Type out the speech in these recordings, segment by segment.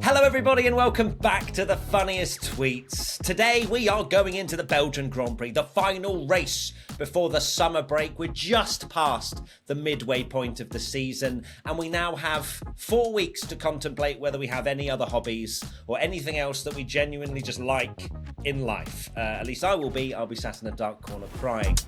Hello everybody and welcome back to the funniest tweets. Today we are going into the Belgian Grand Prix, the final race before the summer break. We're just past the midway point of the season and we now have 4 weeks to contemplate whether we have any other hobbies or anything else that we genuinely just like in life. At least I will be. I'll be sat in a dark corner crying.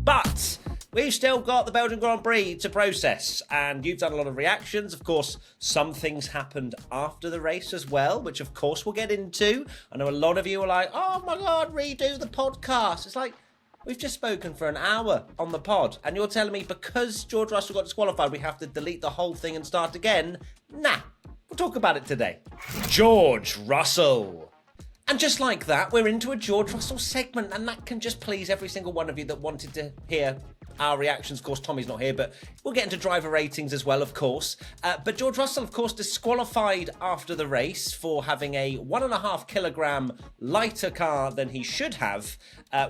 But we've still got the Belgian Grand Prix to process, and you've done a lot of reactions. Of course, some things happened after the race as well, which of course we'll get into. I know a lot of you are like, oh my God, redo the podcast. It's like, we've just spoken for an hour on the pod, and you're telling me because George Russell got disqualified, we have to delete the whole thing and start again? Nah, we'll talk about it today. George Russell. And just like that, we're into a George Russell segment, and that can just please every single one of you that wanted to hear our reactions. Of course, Tommy's not here, but we'll get into driver ratings as well, of course. But George Russell, of course, disqualified after the race for having a 1.5 kilogram lighter car than he should have,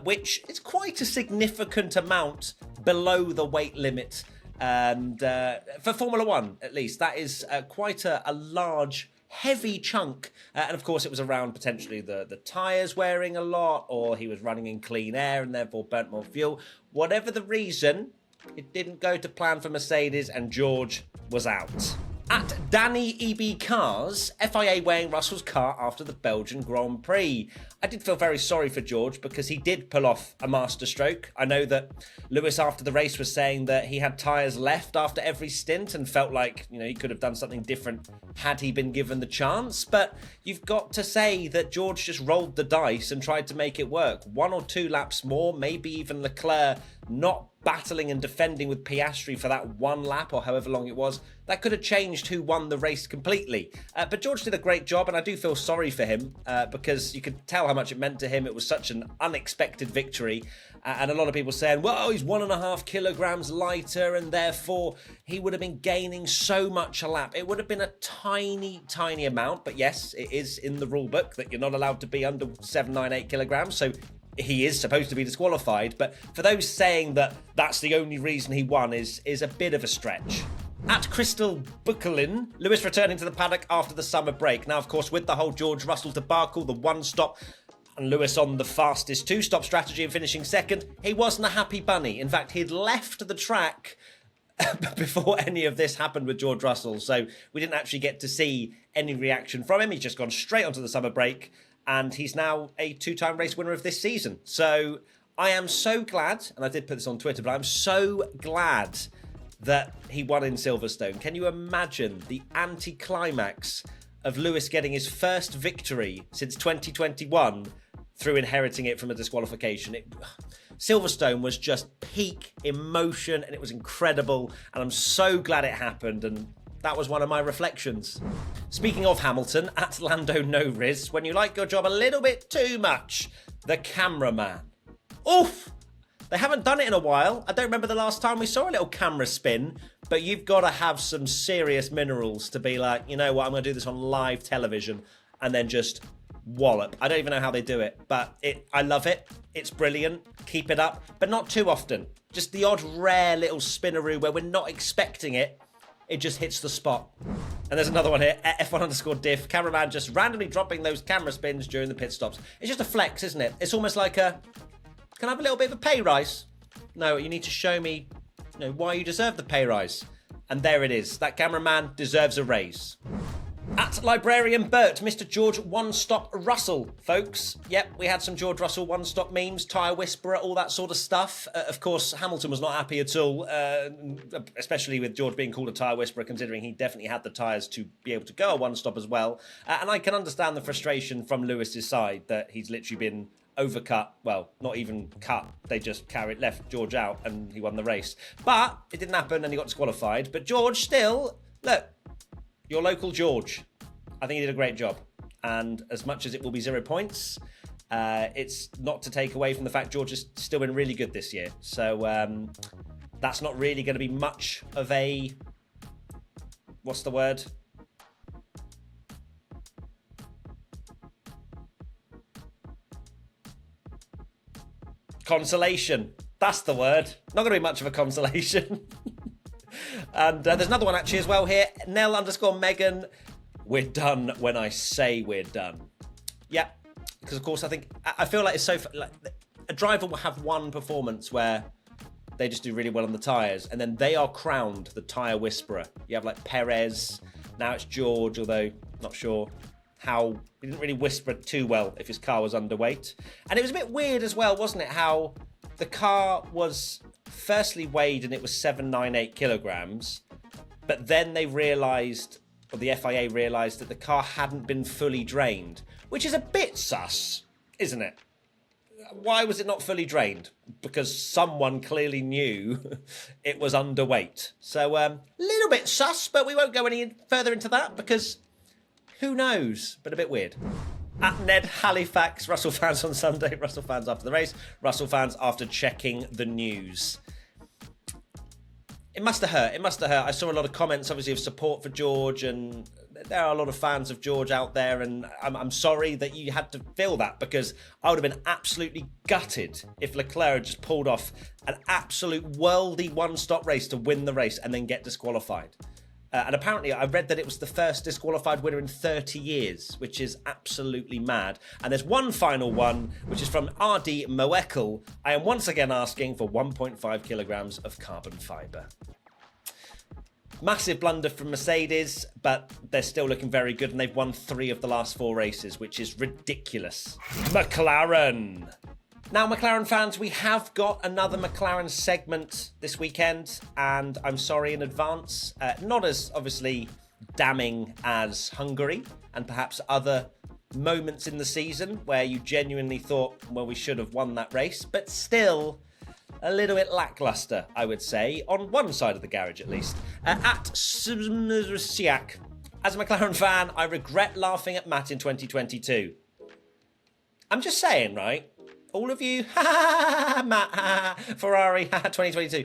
which is quite a significant amount below the weight limit. And for Formula One, at least, that is quite a large heavy chunk, and of course it was around potentially the tyres wearing a lot, or he was running in clean air and therefore burnt more fuel. Whatever the reason, it didn't go to plan for Mercedes and George was out. At Danny EB Cars, FIA weighing Russell's car after the Belgian Grand Prix. I did feel very sorry for George because he did pull off a masterstroke. I know that Lewis after the race was saying that he had tyres left after every stint and felt like, he could have done something different had he been given the chance. But you've got to say that George just rolled the dice and tried to make it work. 1 or 2 laps more, maybe even Leclerc not battling and defending with Piastri for that 1 lap or however long it was, that could have changed who won the race completely. But George did a great job, and I do feel sorry for him because you could tell how much it meant to him. It was such an unexpected victory. And a lot of people saying, well, he's 1.5 kilograms lighter and therefore he would have been gaining so much a lap. It would have been a tiny, tiny amount. But yes, it is in the rule book that you're not allowed to be under 7, 9, 8 kilograms. So he is supposed to be disqualified. But for those saying that that's the only reason he won is a bit of a stretch. At Crystal Buckelin, Lewis returning to the paddock after the summer break. Now, of course, with the whole George Russell debacle, the 1-stop, and Lewis on the fastest 2-stop strategy and finishing second, he wasn't a happy bunny. In fact, he'd left the track before any of this happened with George Russell. So we didn't actually get to see any reaction from him. He's just gone straight onto the summer break. And he's now a 2-time race winner of this season. So I am so glad, and I did put this on Twitter, but I'm so glad that he won in Silverstone. Can you imagine the anticlimax of Lewis getting his first victory since 2021 through inheriting it from a disqualification? Silverstone was just peak emotion, and it was incredible. And I'm so glad it happened. And that was one of my reflections. Speaking of Hamilton, at Lando No Riz, when you like your job a little bit too much, the cameraman. Oof! They haven't done it in a while. I don't remember the last time we saw a little camera spin, but you've got to have some serious minerals to be like, you know what, I'm going to do this on live television and then just wallop. I don't even know how they do it, but I love it. It's brilliant. Keep it up, but not too often. Just the odd rare little spinaroo where we're not expecting it. It just hits the spot. And there's another one here, F1_diff. Cameraman just randomly dropping those camera spins during the pit stops. It's just a flex, isn't it? It's almost like can I have a little bit of a pay rise? No, you need to show me, why you deserve the pay rise. And there it is. That cameraman deserves a raise. At Librarian Bert, Mr. George 1-stop Russell, folks. Yep, we had some George Russell 1-stop memes, tyre whisperer, all that sort of stuff. Of course, Hamilton was not happy at all, especially with George being called a tyre whisperer, considering he definitely had the tyres to be able to go a 1-stop as well. And I can understand the frustration from Lewis's side that he's literally been overcut. Well, not even cut. They just left George out and he won the race. But it didn't happen and he got disqualified. But George still, look, your local George. I think he did a great job. And as much as it will be 0 points, it's not to take away from the fact George has still been really good this year. So that's not really going to be much of a, what's the word? Consolation. That's the word. Not going to be much of a consolation. And there's another one actually as well here. Nell_Megan. We're done when I say we're done. Yeah, because of course I feel like it's so like a driver will have one performance where they just do really well on the tyres, and then they are crowned the tyre whisperer. You have like Perez, now it's George, although not sure how he didn't really whisper too well if his car was underweight. And it was a bit weird as well, wasn't it, how the car was firstly weighed and it was 798 kilograms, but then they realised, or the FIA realised, that the car hadn't been fully drained, which is a bit sus, isn't it? Why was it not fully drained? Because someone clearly knew it was underweight. So a little bit sus, but we won't go any further into that because who knows? But a bit weird. At Ned Halifax, Russell fans on Sunday, Russell fans after the race, Russell fans after checking the news. It must have hurt. It must have hurt. I saw a lot of comments, obviously, of support for George, and there are a lot of fans of George out there, and I'm sorry that you had to feel that, because I would have been absolutely gutted if Leclerc had just pulled off an absolute worldy one-stop race to win the race and then get disqualified. And apparently, I read that it was the first disqualified winner in 30 years, which is absolutely mad. And there's one final one, which is from RD Moekel. I am once again asking for 1.5 kilograms of carbon fibre. Massive blunder from Mercedes, but they're still looking very good, and they've won 3 of the last 4 races, which is ridiculous. McLaren. Now, McLaren fans, we have got another McLaren segment this weekend, and I'm sorry in advance. Not as, obviously, damning as Hungary and perhaps other moments in the season where you genuinely thought, well, we should have won that race, but still a little bit lackluster, I would say, on one side of the garage at least. At Siak, as a McLaren fan, I regret laughing at Matt in 2022. I'm just saying, right? All of you, Matt, Ferrari, 2022.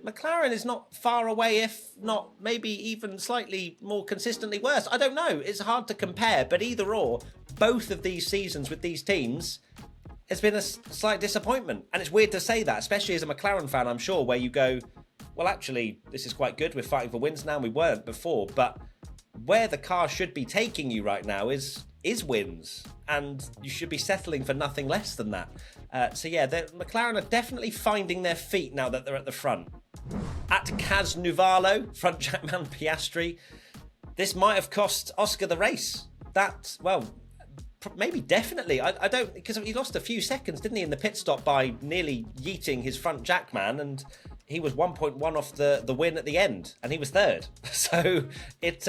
McLaren is not far away, if not maybe even slightly more consistently worse. I don't know. It's hard to compare, but either or, both of these seasons with these teams has been a slight disappointment. And it's weird to say that, especially as a McLaren fan, I'm sure, where you go, well, actually, this is quite good. We're fighting for wins now. We weren't before. But where the car should be taking you right now is wins. And you should be settling for nothing less than that. So yeah, McLaren are definitely finding their feet now that they're at the front. At Kaz Nuvalo, front jackman Piastri, this might have cost Oscar the race. That, well, maybe definitely. I don't, because he lost a few seconds, didn't he, in the pit stop by nearly yeeting his front jackman, and he was 1.1 off the win at the end, and he was third. So it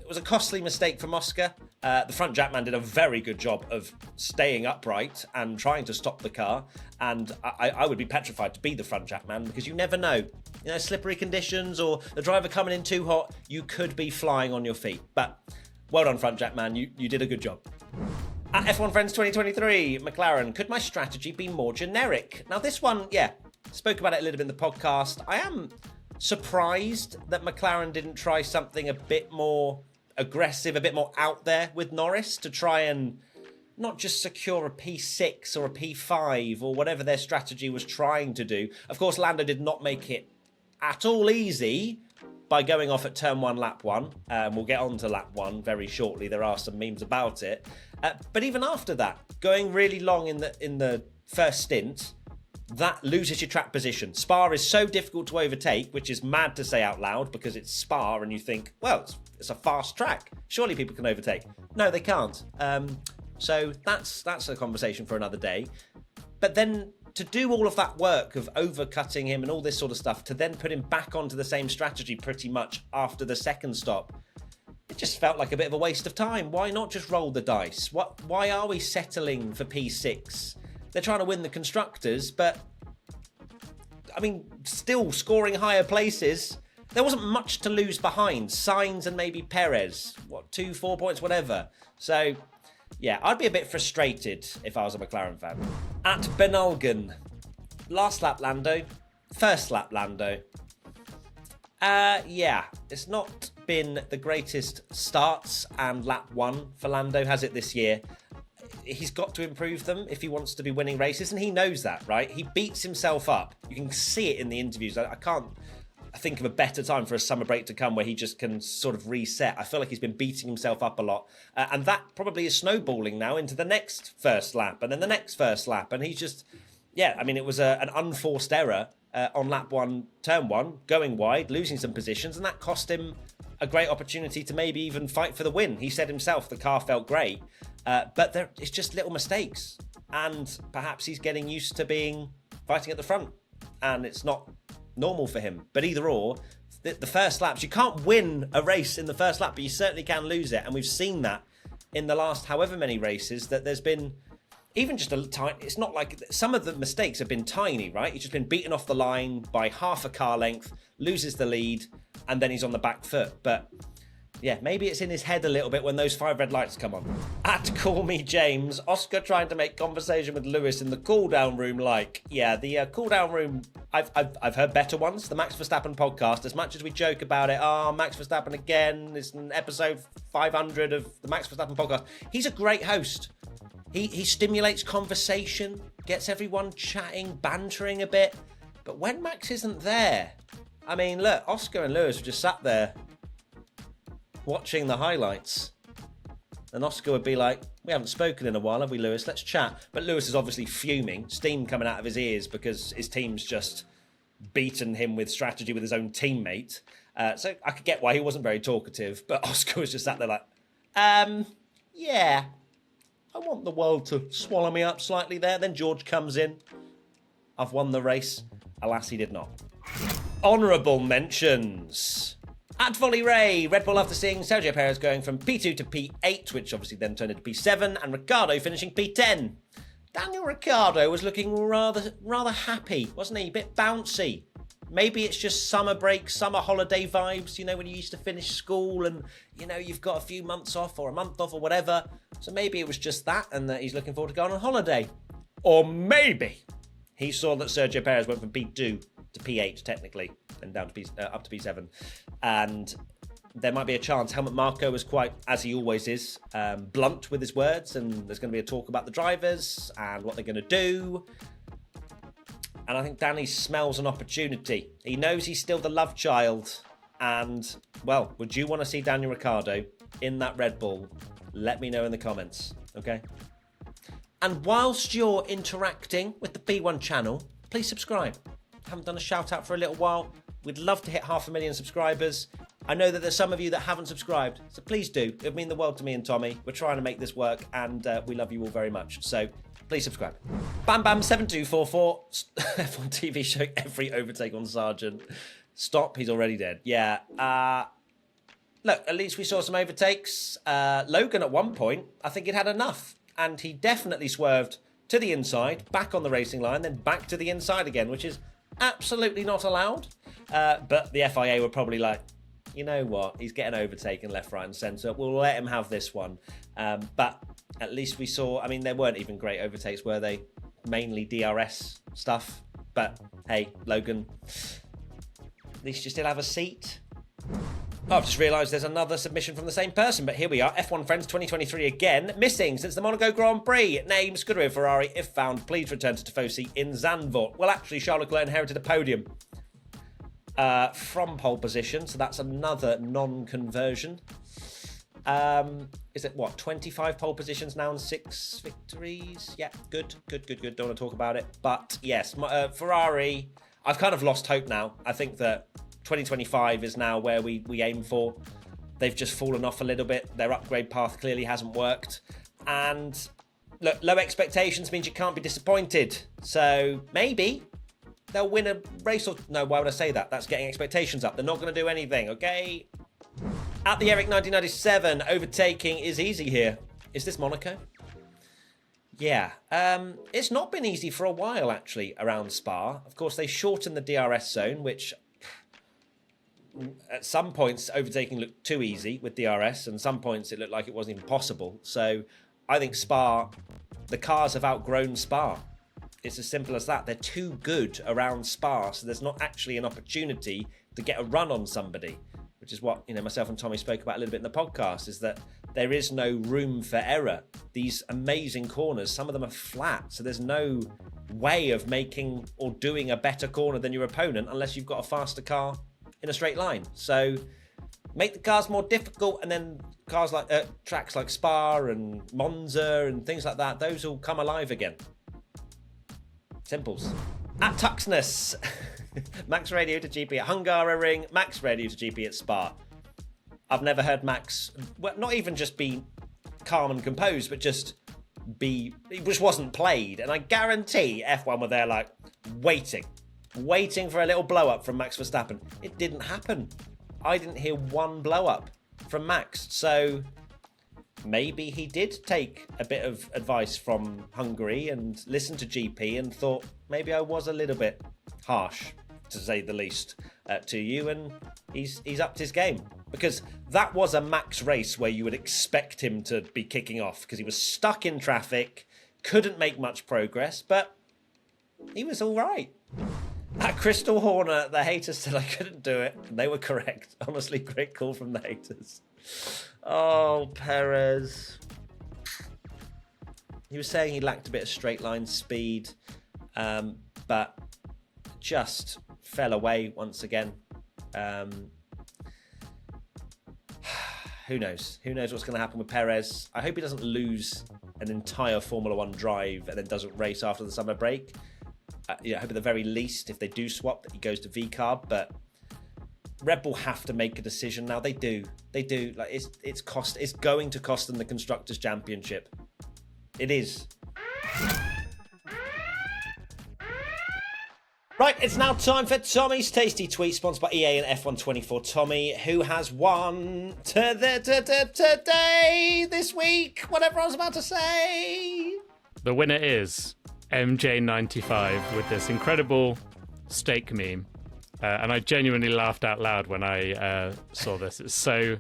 was a costly mistake from Oscar. The front jackman did a very good job of staying upright and trying to stop the car, and I would be petrified to be the front jackman, because you never know. You know, slippery conditions or the driver coming in too hot, you could be flying on your feet. But well done, front jackman, you did a good job. At F1 Friends 2023, McLaren, could my strategy be more generic? Now this one, yeah, spoke about it a little bit in the podcast. I am surprised that McLaren didn't try something a bit more aggressive, a bit more out there with Norris to try and not just secure a P6 or a P5 or whatever their strategy was trying to do. Of course, Lando did not make it at all easy by going off at turn 1, lap 1. We'll get on to lap 1 very shortly. There are some memes about it. But even after that, going really long in the first stint, that loses your track position. Spa is so difficult to overtake, which is mad to say out loud because it's Spa and you think, well, it's a fast track. Surely people can overtake. No, they can't. So that's a conversation for another day. But then to do all of that work of overcutting him and all this sort of stuff, to then put him back onto the same strategy pretty much after the second stop, it just felt like a bit of a waste of time. Why not just roll the dice? Why are we settling for P6? They're trying to win the Constructors, but, I mean, still scoring higher places. There wasn't much to lose behind. Sainz and maybe Perez. 2-4 points, whatever. So, yeah, I'd be a bit frustrated if I was a McLaren fan. At Benalgan, last lap Lando, first lap Lando. Yeah, it's not been the greatest starts, and lap 1 for Lando, has it, this year? He's got to improve them if he wants to be winning races, and he knows that, right? He beats himself up. You can see it in the interviews. I think of a better time for a summer break to come where he just can sort of reset. I feel like he's been beating himself up a lot. And that probably is snowballing now into the next first lap and then the next first lap. And he's just, it was an unforced error on lap 1, turn 1, going wide, losing some positions. And that cost him a great opportunity to maybe even fight for the win. He said himself the car felt great. But it's just little mistakes. And perhaps he's getting used to fighting at the front. And it's not normal for him. But either or, the first laps, you can't win a race in the first lap, but you certainly can lose it. And we've seen that in the last however many races, that there's been even just a tiny, it's not like some of the mistakes have been tiny, right? He's just been beaten off the line by half a car length, loses the lead, and then he's on the back foot. But yeah, maybe it's in his head a little bit when those 5 red lights come on. At Call Me James, Oscar trying to make conversation with Lewis in the cool-down room. The cool-down room, I've heard better ones. The Max Verstappen podcast, as much as we joke about it, Max Verstappen again, it's an episode 500 of the Max Verstappen podcast. He's a great host. He stimulates conversation, gets everyone chatting, bantering a bit. But when Max isn't there, look, Oscar and Lewis were just sat there watching the highlights, and Oscar would be like, we haven't spoken in a while, have we, Lewis? Let's chat. But Lewis is obviously fuming, steam coming out of his ears because his team's just beaten him with strategy with his own teammate. So I could get why he wasn't very talkative, but Oscar was just sat there like, yeah, I want the world to swallow me up slightly there. Then George comes in. I've won the race. Alas, he did not. Honourable mentions. At Volley Ray, Red Bull after seeing Sergio Perez going from P2 to P8, which obviously then turned into P7, and Ricciardo finishing P10. Daniel Ricciardo was looking rather happy, wasn't he? A bit bouncy. Maybe it's just summer break, summer holiday vibes, when you used to finish school and, you've got a few months off or a month off or whatever. So maybe it was just that and that he's looking forward to going on holiday. Or maybe he saw that Sergio Perez went from P2 to P8 technically and down to up to P7. And there might be a chance. Helmut Marko was quite, as he always is, blunt with his words, and there's going to be a talk about the drivers and what they're going to do. And I think Danny smells an opportunity. He knows he's still the love child. And, well, would you want to see Daniel Ricciardo in that Red Bull? Let me know in the comments, okay? And whilst you're interacting with the B1 channel, please subscribe. Haven't done a shout out for a little while. We'd love to hit 500,000 subscribers. I know that there's some of you that haven't subscribed, so please do. It would mean the world to me and Tommy. We're trying to make this work, and we love you all very much. So please subscribe. Bam Bam 7244 F1 TV show every overtake on Sargent. Stop, he's already dead. Yeah. Look, at least we saw some overtakes. Logan at one point, I think he'd had enough, and he definitely swerved to the inside, back on the racing line, then back to the inside again, which is absolutely not allowed. But the FIA were probably like, you know what, he's getting overtaken left, right and centre. We'll let him have this one. But at least we saw, they weren't even great overtakes, were they? Mainly DRS stuff. But hey, Logan, at least you still have a seat. Oh, I've just realised there's another submission from the same person, but here we are. F1 Friends 2023 again. Missing since the Monaco Grand Prix. Name, Scuderia Ferrari. If found, please return to Tifosi in Zandvoort. Well, actually, Charles Leclerc inherited a podium from pole position, so that's another non-conversion. Is it, 25 pole positions now and 6 victories? Yeah, good. Don't want to talk about it. But yes, Ferrari, I've kind of lost hope now. I think that 2025 is now where we aim for. They've just fallen off a little bit. Their upgrade path clearly hasn't worked. And look, low expectations means you can't be disappointed. So maybe they'll win a race or... No, why would I say that? That's getting expectations up. They're not going to do anything, okay? At the Eric 1997, overtaking is easy here. Is this Monaco? Yeah. It's not been easy for a while, actually, around Spa. Of course, they shortened the DRS zone, which... At some points, overtaking looked too easy with DRS, and some points it looked like it wasn't even possible. So I think Spa, the cars have outgrown Spa. It's as simple as that. They're too good around Spa, so there's not actually an opportunity to get a run on somebody, which is what myself and Tommy spoke about a little bit in the podcast, is that there is no room for error. These amazing corners, some of them are flat, so there's no way of making or doing a better corner than your opponent unless you've got a faster car in a straight line. So make the cars more difficult, and then cars like tracks like Spa and Monza and things like that, those will come alive again. Simples. At Tuxness, Max Radio to GP at Hungaroring, Max Radio to GP at Spa. I've never heard Max, well, not even just be calm and composed, but just which wasn't played. And I guarantee F1 were there like waiting for a little blow up from Max Verstappen. It didn't happen. I didn't hear one blow up from Max. So maybe he did take a bit of advice from Hungary and listened to GP and thought maybe I was a little bit harsh, to say the least, to you, and he's upped his game. Because that was a Max race where you would expect him to be kicking off because he was stuck in traffic, couldn't make much progress, but he was all right. At Crystal Horner, the haters said I couldn't do it. They were correct. Honestly, great call from the haters. Oh, Perez. He was saying he lacked a bit of straight line speed, but just fell away once again. Who knows? Who knows what's going to happen with Perez? I hope he doesn't lose an entire Formula One drive and then doesn't race after the summer break. I hope at the very least, if they do swap, that he goes to VCARB. But Red Bull have to make a decision now. They do. Like it's going to cost them the Constructors' Championship. It is. Right, it's now time for Tommy's Tasty Tweet, sponsored by EA and F124. Tommy, who has won today, this week, whatever I was about to say. The winner is MJ95 with this incredible steak meme. And I genuinely laughed out loud when I saw this. It's so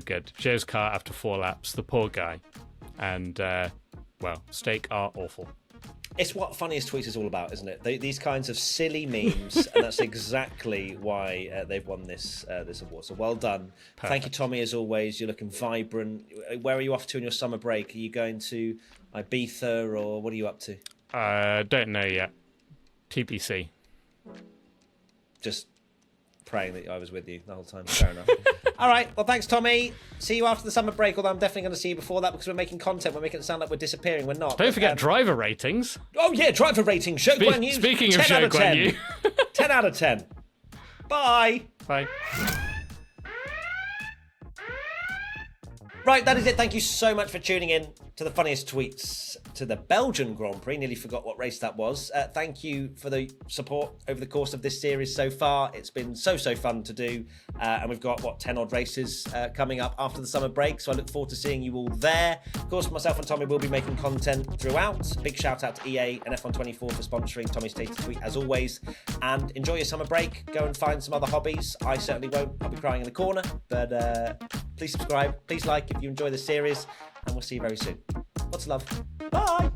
good. Joe's car after 4 laps, the poor guy. And, well, steak are awful. It's what Funniest Tweets is all about, isn't it? These kinds of silly memes, and that's exactly why they've won this award. So well done. Perfect. Thank you, Tommy, as always. You're looking vibrant. Where are you off to on your summer break? Are you going to Ibiza, or what are you up to? Don't know yet. TBC. Just praying that I was with you the whole time. Fair enough. All right. Well, thanks, Tommy. See you after the summer break, although I'm definitely going to see you before that because we're making content. We're making it sound like we're disappearing. We're not. Don't forget driver ratings. Oh, yeah, driver ratings. Zhou Guan Yu. Speaking of Zhou Guan Yu. 10 out of 10. Bye. Bye. Right, that is it. Thank you so much for tuning in to the Funniest Tweets to the Belgian Grand Prix. Nearly forgot what race that was. Thank you for the support over the course of this series so far. It's been so fun to do. And we've got, 10 odd races coming up after the summer break. So I look forward to seeing you all there. Of course, myself and Tommy will be making content throughout. Big shout out to EA and F124 for sponsoring Tommy's Tasty Tweet as always. And enjoy your summer break. Go and find some other hobbies. I certainly won't. I'll be crying in the corner. But please subscribe. Please like if you enjoy the series. And we'll see you very soon. Lots of love. Bye.